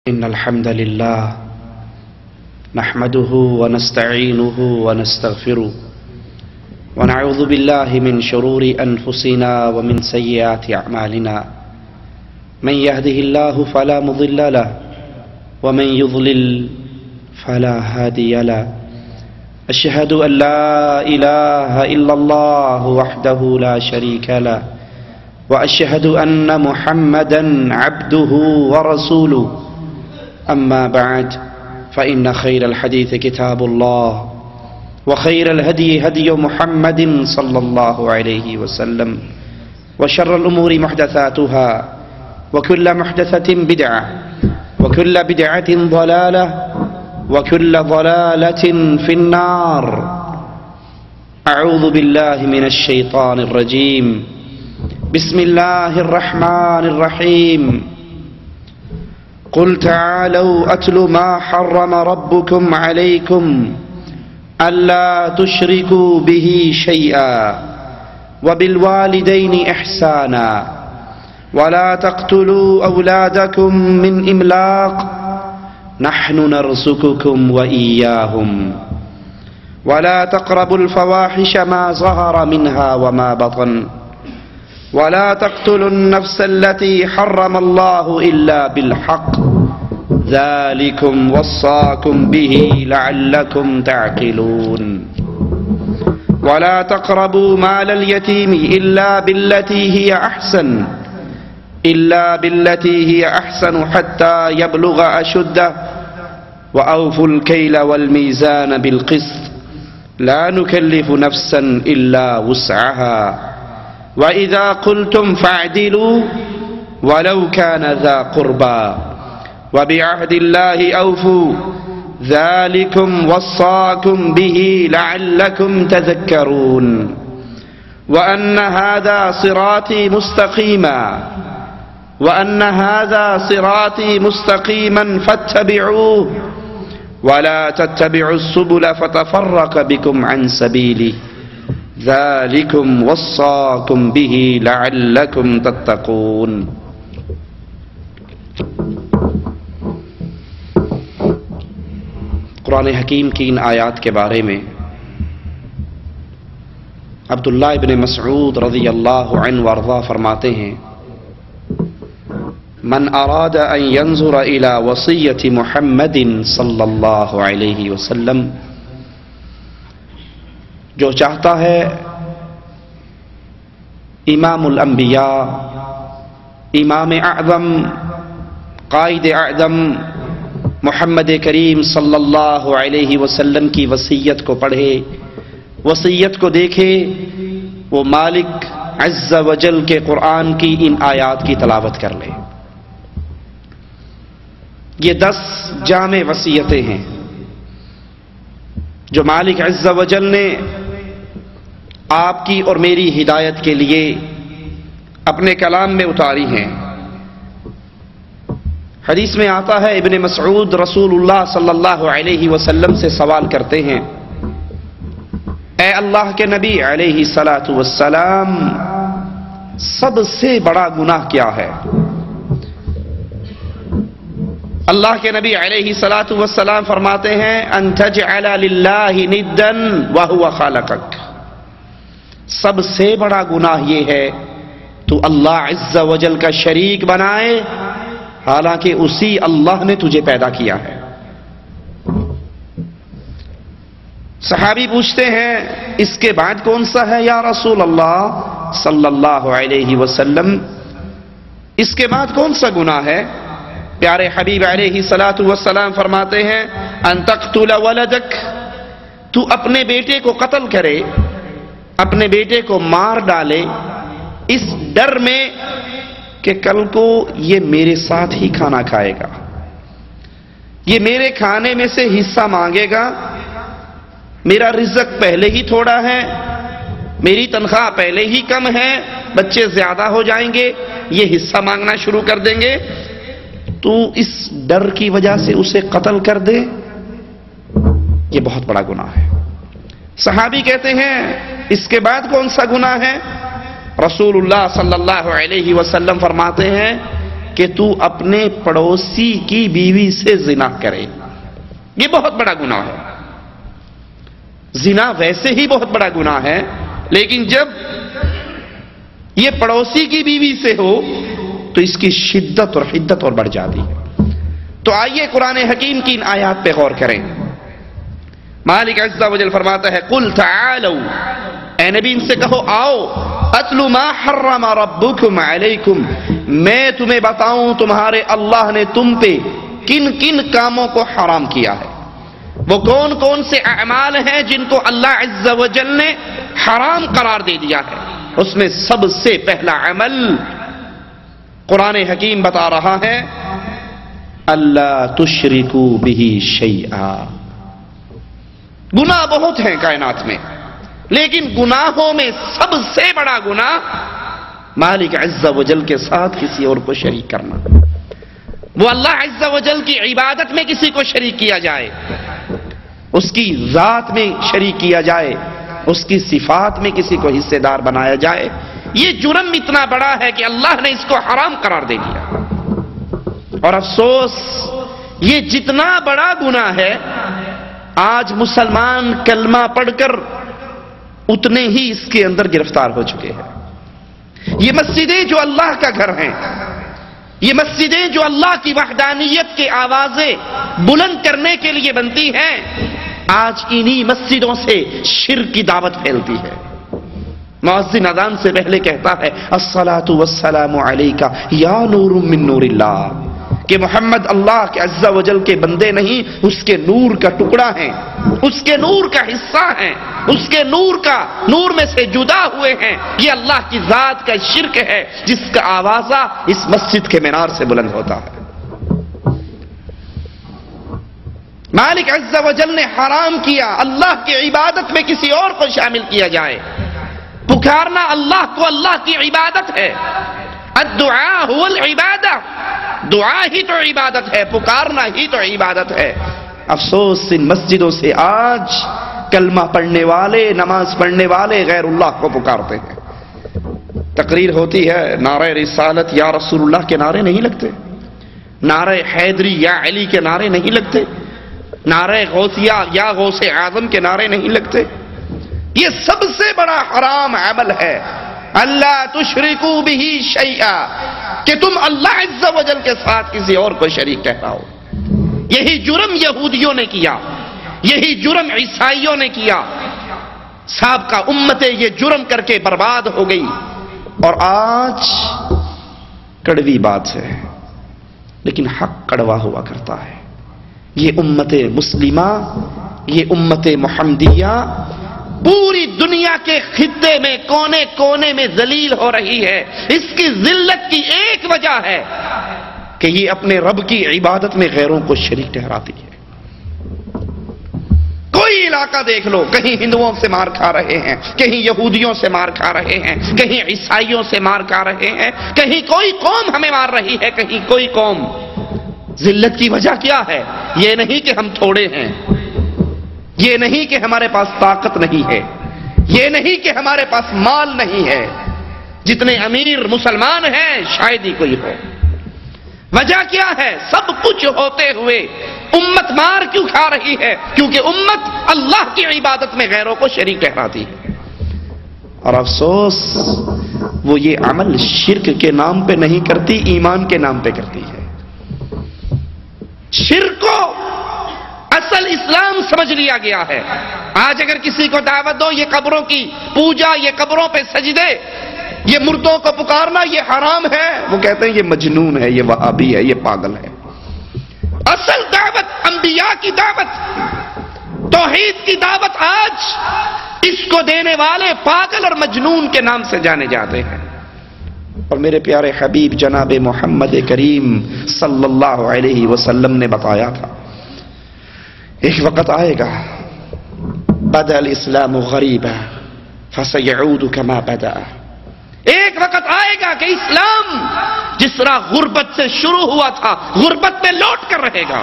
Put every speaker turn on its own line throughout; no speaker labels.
إن الحمد لله نحمده ونستعينه ونستغفره ونعوذ بالله من شرور أنفسنا ومن سيئات أعمالنا من يهده الله فلا مضل له ومن يضلل فلا هادي له أشهد أن لا إله إلا الله وحده لا شريك له وأشهد أن محمدًا عبده ورسوله أما بعد فإن خير الحديث كتاب الله وخير الهدي هدي محمد صلى الله عليه وسلم وشر الأمور محدثاتها وكل محدثة بدعة وكل بدعة ضلالة وكل ضلالة في النار. أعوذ بالله من الشيطان الرجيم. بسم الله الرحمن الرحيم. قل تعالوا أتل ما حرم ربكم عليكم ألا تشركوا به شيئا وبالوالدين إحسانا ولا تقتلوا أولادكم من إملاق نحن نرزقكم وإياهم ولا تقربوا الفواحش ما ظهر منها وما بطن ولا تقتلوا النفس التي حرم الله إلا بالحق ذلكم وصاكم به لعلكم تعقلون ولا تقربوا مال اليتيم إلا بالتي هي أحسن حتى يبلغ أشده وأوفوا الكيل والميزان بالقسط لا نكلف نفسا إلا وسعها وَإِذَا قُلْتُمْ فَاعْدِلُوا وَلَوْ كَانَ ذَا قُرْبَى وَبِعَهْدِ اللَّهِ أَوْفُوا ذَلِكُمْ وَصَّاكُمْ بِهِ لَعَلَّكُمْ تَذَكَّرُونَ وَأَنَّ هَذَا صِرَاطِي مُسْتَقِيمًا فَاتَّبِعُوهُ وَلَا تَتَّبِعُوا السُّبُلَ فَتَفَرَّقَ بِكُمْ عَنْ سَبِيلِهِ ذَلِكُمْ وَصَّاكُمْ بِهِ لَعَلَّكُمْ تَتَّقُونَ. قرآن حکیم کی ان آیات کے بارے میں عبداللہ ابن مسعود رضی اللہ عنہ وارضاہ فرماتے ہیں: من اراد ان ينظر الى وصیۃ محمد صلی اللہ علیہ وسلم، جو چاہتا ہے امام الانبیاء، امام اعظم، قائد اعظم محمد کریم صلی اللہ علیہ وسلم کی وصیت کو پڑھے، وصیت کو دیکھے، وہ مالک عز و جل کے قرآن کی ان آیات کی تلاوت کر لے. یہ 10 جامع وصیتیں ہیں جو مالک عز و جل نے آپ کی اور میری ہدایت کے لیے اپنے کلام میں اتاری ہیں. حدیث میں آتا ہے ابن مسعود رسول اللہ صلی اللہ علیہ وسلم سے سوال کرتے ہیں: اے اللہ کے نبی علیہ الصلاۃ والسلام، سب سے بڑا گناہ کیا ہے؟ اللہ کے نبی علیہ الصلاۃ والسلام فرماتے ہیں: ان تجعل للہ ندا وہو خلقک. سب سے بڑا گناہ یہ ہے تو اللہ عز و جل کا شریک بنائے حالانکہ اسی اللہ نے تجھے پیدا کیا ہے. صحابی پوچھتے ہیں: اس کے بعد کون سا ہے یا رسول اللہ صلی اللہ علیہ وسلم؟ اس کے بعد کون سا گناہ ہے؟ پیارے حبیب علیہ الصلاۃ والسلام فرماتے ہیں: ان تقتل ولدک، تو اپنے بیٹے کو قتل کرے، اپنے بیٹے کو مار ڈالے اس ڈر میں کہ کل کو یہ میرے ساتھ ہی کھانا کھائے گا، یہ میرے کھانے میں سے حصہ مانگے گا، میرا رزق پہلے ہی تھوڑا ہے، میری تنخواہ پہلے ہی کم ہے، بچے زیادہ ہو جائیں گے، یہ حصہ مانگنا شروع کر دیں گے، تو اس ڈر کی وجہ سے اسے قتل کر دے، یہ بہت بڑا گناہ ہے. صحابی کہتے ہیں: اس کے بعد کون سا گناہ ہے؟ رسول اللہ صلی اللہ علیہ وسلم فرماتے ہیں کہ تو اپنے پڑوسی کی بیوی سے زنا کرے. یہ بہت بڑا گناہ ہے. زنا ویسے ہی بہت بڑا گناہ ہے، لیکن جب یہ پڑوسی کی بیوی سے ہو تو اس کی شدت اور حدت اور بڑھ جاتی ہے. تو آئیے قرآن حکیم کی ان آیات پہ غور کریں. مالک عز و جل فرماتا ہے قل تعالوا، اے نبی ان سے کہو آؤ، اتلو ما حرم ربکم علیکم، میں تمہیں بتاؤں تمہارے اللہ نے تم پہ کن کن کاموں کو حرام کیا ہے. وہ کون کون سے اعمال ہیں جن کو اللہ عز و جل نے حرام قرار دے دیا ہے. اس میں سب سے پہلا عمل قرآن حکیم بتا رہا ہے اللہ تشرکوا بہ شیئا. گناہ بہت ہیں کائنات میں، لیکن گناہوں میں سب سے بڑا گناہ مالک عز و جل کے ساتھ کسی اور کو شریک کرنا. وہ اللہ عز و جل کی عبادت میں کسی کو شریک کیا جائے، اس کی ذات میں شریک کیا جائے، اس کی صفات میں کسی کو حصے دار بنایا جائے. یہ جرم اتنا بڑا ہے کہ اللہ نے اس کو حرام قرار دے دیا. اور افسوس یہ جتنا بڑا گناہ ہے، آج مسلمان کلمہ پڑھ کر اتنے ہی اس کے اندر گرفتار ہو چکے ہیں. یہ مسجدیں جو اللہ کا گھر ہیں، یہ مسجدیں جو اللہ کی وحدانیت کے آوازیں بلند کرنے کے لیے بنتی ہیں، آج انہی مسجدوں سے شرک کی دعوت پھیلتی ہے. مؤذن اذان سے پہلے کہتا ہے الصلاۃ والسلام علیک یا نور من نور اللہ، کہ محمد اللہ کے عز و جل کے بندے نہیں، اس کے نور کا ٹکڑا ہیں، اس کے نور کا حصہ ہیں، اس کے نور میں سے جدا ہوئے ہیں. یہ اللہ کی ذات کا شرک ہے جس کا آوازہ اس مسجد کے مینار سے بلند ہوتا ہے. مالک عز و جل نے حرام کیا اللہ کی عبادت میں کسی اور کو شامل کیا جائے. پکارنا اللہ کو اللہ کی عبادت ہے. الدعاء هو العبادہ، دعا ہی تو عبادت ہے، پکارنا ہی تو عبادت ہے. افسوس ان مسجدوں سے آج کلمہ پڑھنے والے، نماز پڑھنے والے غیر اللہ کو پکارتے ہیں. تقریر ہوتی ہے، نعرہ رسالت یا رسول اللہ کے نعرے نہیں لگتے، نعرہ حیدری یا علی کے نعرے نہیں لگتے، نعرہ غوثیہ یا غوث اعظم کے نعرے نہیں لگتے. یہ سب سے بڑا حرام عمل ہے اللہ تشرکوا بہ شیئا، کہ تم اللہ عز و جل کے ساتھ کسی اور کو شریک ٹھہراؤ. یہی جرم یہودیوں نے کیا، یہی جرم عیسائیوں نے کیا. سابقہ امتیں یہ جرم کر کے برباد ہو گئی. اور آج کڑوی بات ہے لیکن حق کڑوا ہوا کرتا ہے. یہ امت مسلمہ، یہ امت محمدیہ پوری دنیا کے خطے میں کونے کونے میں ذلیل ہو رہی ہے. اس کی ذلت کی ایک وجہ ہے کہ یہ اپنے رب کی عبادت میں غیروں کو شریک ٹھہراتی ہے. کوئی علاقہ دیکھ لو، کہیں ہندوؤں سے مار کھا رہے ہیں، کہیں یہودیوں سے مار کھا رہے ہیں، کہیں عیسائیوں سے مار کھا رہے ہیں، کہیں کوئی قوم ہمیں مار رہی ہے، کہیں کوئی قوم. ذلت کی وجہ کیا ہے؟ یہ نہیں کہ ہم تھوڑے ہیں، یہ نہیں کہ ہمارے پاس طاقت نہیں ہے، یہ نہیں کہ ہمارے پاس مال نہیں ہے. جتنے امیر مسلمان ہیں شاید ہی کوئی ہو. وجہ کیا ہے؟ سب کچھ ہوتے ہوئے امت مار کیوں کھا رہی ہے؟ کیونکہ امت اللہ کی عبادت میں غیروں کو شریک ٹھہراتی ہے. اور افسوس وہ یہ عمل شرک کے نام پہ نہیں کرتی، ایمان کے نام پہ کرتی ہے. شرک کو اصل اسلام سمجھ لیا گیا ہے. آج اگر کسی کو دعوت دو یہ قبروں کی پوجا، یہ قبروں پہ سجدے، یہ مردوں کو پکارنا یہ حرام ہے، وہ کہتے ہیں یہ مجنون ہے، یہ وہابی ہے، یہ پاگل ہے. اصل دعوت انبیاء کی دعوت، توحید کی دعوت آج اس کو دینے والے پاگل اور مجنون کے نام سے جانے جاتے ہیں. اور میرے پیارے حبیب جناب محمد کریم صلی اللہ علیہ وسلم نے بتایا تھا ایک وقت آئے گا بدأ الاسلام غریبا فسيعود كما بدأ. ایک وقت آئے گا کہ اسلام جس طرح غربت سے شروع ہوا تھا غربت میں لوٹ کر رہے گا.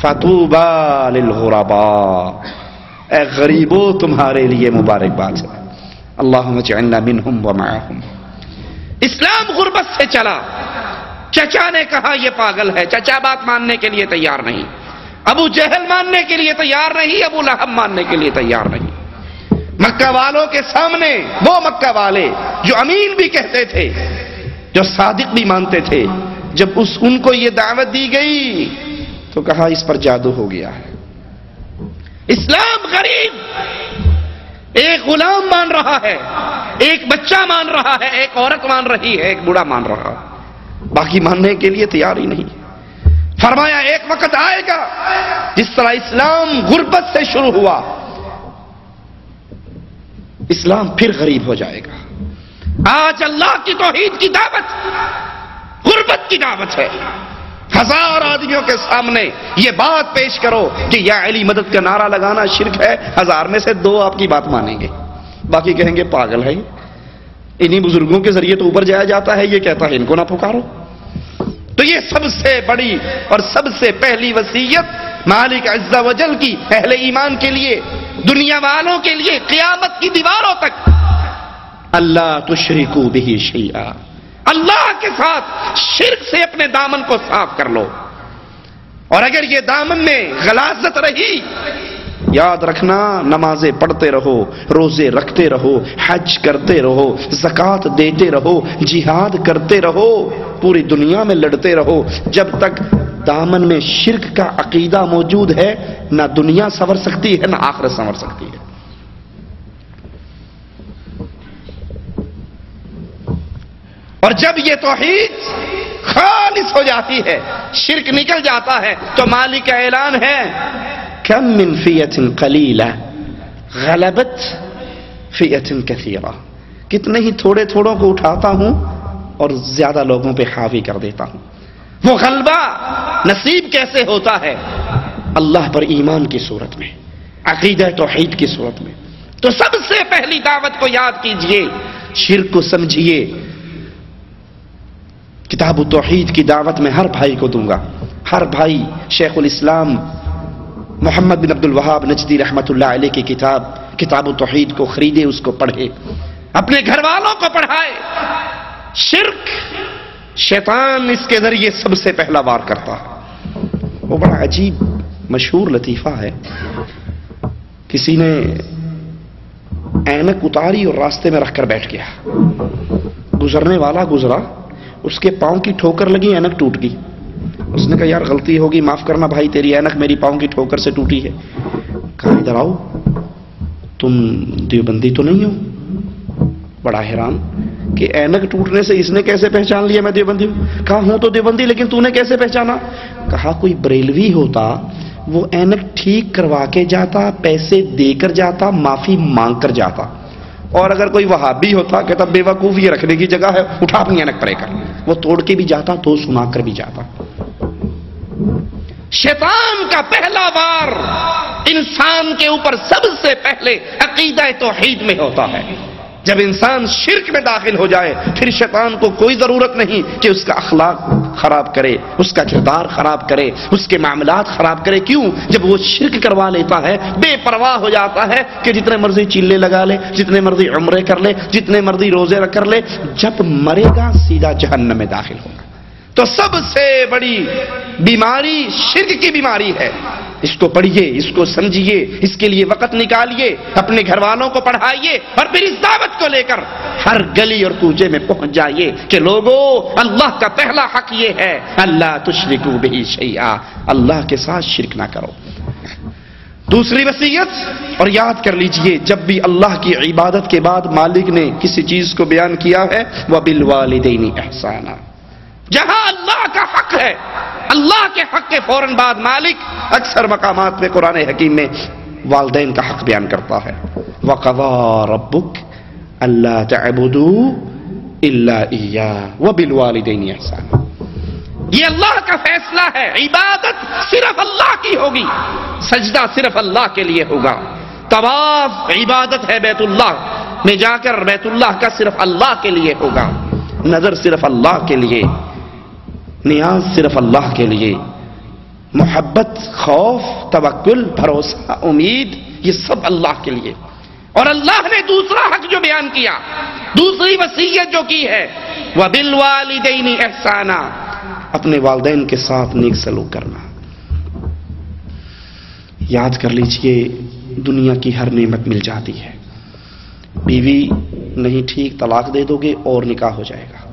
فطوبى للغرباء، اے غریبوں تمہارے لیے مبارکباد ہے. اللهم اجعلنا منهم ومعهم. اسلام غربت سے چلا، چچا نے کہا یہ پاگل ہے، چچا بات ماننے کے لیے تیار نہیں، ابو جہل ماننے کے لیے تیار نہیں، ابو لہب ماننے کے لیے تیار نہیں۔ مکہ والوں کے سامنے وہ مکہ والے جو امین بھی کہتے تھے، جو صادق بھی مانتے تھے، جب ان کو یہ دعوت دی گئی تو کہا اس پر جادو ہو گیا ہے، اسلام غریب، ایک غلام مان رہا ہے، ایک بچہ مان رہا ہے، ایک عورت مان رہی ہے، ایک بوڑھا مان رہا ہے، باقی ماننے کے لیے تیار ہی نہیں۔ فرمایا ایک وقت آئے گا جس طرح اسلام غربت سے شروع ہوا، اسلام پھر غریب ہو جائے گا۔ آج اللہ کی توحید کی دعوت غربت کی دعوت ہے۔ 1000 آدمیوں کے سامنے یہ بات پیش کرو کہ یا علی مدد کا نعرہ لگانا شرک ہے، 1000 میں سے 2 آپ کی بات مانیں گے، باقی کہیں گے پاگل ہے، انہی بزرگوں کے ذریعے تو اوپر جایا جاتا ہے، یہ کہتا ہے ان کو نہ پکارو۔ تو یہ سب سے بڑی اور سب سے پہلی وصیت مالک عز و جل کی اہل ایمان کے لیے، دنیا والوں کے لیے قیامت کی دیواروں تک، اللہ تشرکو بہ شیئا، اللہ کے ساتھ شرک سے اپنے دامن کو صاف کر لو، اور اگر یہ دامن میں غلاظت رہی، یاد رکھنا نمازیں پڑھتے رہو، روزے رکھتے رہو، حج کرتے رہو، زکوٰۃ دیتے رہو، جہاد کرتے رہو، پوری دنیا میں لڑتے رہو، جب تک دامن میں شرک کا عقیدہ موجود ہے، نہ دنیا سنور سکتی ہے نہ آخرت سنور سکتی ہے۔ اور جب یہ توحید خالص ہو جاتی ہے، شرک نکل جاتا ہے، تو مالک کا اعلان ہے کم من فئۃ قلیلہ غلبت فئۃ کثیرہ، کتنے ہی تھوڑے تھوڑوں کو اٹھاتا ہوں اور زیادہ لوگوں پہ حاوی کر دیتا ہوں۔ وہ غلبہ نصیب کیسے ہوتا ہے؟ اللہ پر ایمان کی صورت میں، عقیدہ توحید کی صورت میں۔ تو سب سے پہلی دعوت کو یاد کیجئے، شرک کو سمجھیے۔ کتاب التوحید کی دعوت میں ہر بھائی کو دوں گا، ہر بھائی شیخ الاسلام محمد بن عبد الوہاب نجدی رحمت اللہ علیہ کی کتاب التوحید کو خریدے، اس کو پڑھے، اپنے گھر والوں کو پڑھائے۔ شرک شیطان اس کے ذریعے سب سے پہلا وار کرتا ہے۔ وہ بڑا عجیب مشہور لطیفہ ہے، کسی نے اینک اتاری اور راستے میں رکھ کر بیٹھ گیا، گزرنے والا گزرا، اس کے پاؤں کی ٹھوکر لگی، اینک ٹوٹ گئی۔ اس نے کہا یار غلطی ہوگی، معاف کرنا بھائی، تیری اینک میری پاؤں کی ٹھوکر سے ٹوٹی ہے۔ کہا ادھر آؤ، تم دیوبندی تو نہیں ہو؟ بڑا حیران کہ اینک ٹوٹنے سے اس نے کیسے پہچان لیا میں دیوبندی ہوں؟ کہا ہوں تو دیوبندی، لیکن تو نے کیسے پہچانا؟ کہا کوئی بریلوی ہوتا وہ اینک ٹھیک کروا کے جاتا، پیسے دے کر جاتا، معافی مانگ کر جاتا، اور اگر کوئی وہابی ہوتا کہتا بے وقوف یہ رکھنے کی جگہ ہے، اٹھا اپنی اینک پرے کر، وہ توڑ کے بھی جاتا تو سنا کر بھی جاتا۔ شیطان کا پہلا وار انسان کے اوپر سب سے پہلے عقیدہ توحید میں ہوتا ہے۔ جب انسان شرک میں داخل ہو جائے، پھر شیطان کو کوئی ضرورت نہیں کہ اس کا اخلاق خراب کرے، اس کا کردار خراب کرے، اس کے معاملات خراب کرے۔ کیوں؟ جب وہ شرک کروا لیتا ہے، بے پرواہ ہو جاتا ہے کہ جتنے مرضی چلے لگا لے، جتنے مرضی عمرے کر لے، جتنے مرضی روزے کر لے، جب مرے گا سیدھا جہنم میں داخل ہوگا۔ تو سب سے بڑی بیماری شرک کی بیماری ہے۔ اس کو پڑھیے، اس کو سمجھیے، اس کے لیے وقت نکالیے، اپنے گھر والوں کو پڑھائیے، اور پھر اس دعوت کو لے کر ہر گلی اور کوچے میں پہنچ جائیے کہ لوگوں، اللہ کا پہلا حق یہ ہے اللہ تشرکو بہ شیئا، اللہ کے ساتھ شرک نہ کرو۔ دوسری وصیت، اور یاد کر لیجئے، جب بھی اللہ کی عبادت کے بعد مالک نے کسی چیز کو بیان کیا ہے وَبِالْوَالِدَيْنِ إِحْسَانًا، جہاں اللہ کا حق ہے، اللہ کے حق کے فوراً بعد مالک اکثر مقامات میں قرآن حکیم میں والدین کا حق بیان کرتا ہے۔ وَقَضَىٰ رَبُّكَ أَلَّا تَعْبُدُوا إِلَّا إِيَّاهُ وَبِالْوَالِدَيْنِ إِحْسَانًا، یہ اللہ کا فیصلہ ہے، عبادت صرف اللہ کی ہوگی، سجدہ صرف اللہ کے لیے ہوگا، طواف عبادت ہے بیت اللہ میں جا کر، بیت اللہ کا صرف اللہ کے لیے ہوگا، نظر صرف اللہ کے لیے، نیاز صرف اللہ کے لیے، محبت، خوف، توکل، بھروسہ، امید، یہ سب اللہ کے لیے۔ اور اللہ نے دوسرا حق جو بیان کیا، دوسری وصیت جو کی ہے وَبِالْوَالِدَيْنِ إِحْسَانًا، اپنے والدین کے ساتھ نیک سلوک کرنا. یاد کر لیجئے دنیا کی ہر نعمت مل جاتی ہے. بیوی نہیں ٹھیک طلاق دے دو گے اور نکاح ہو جائے گا.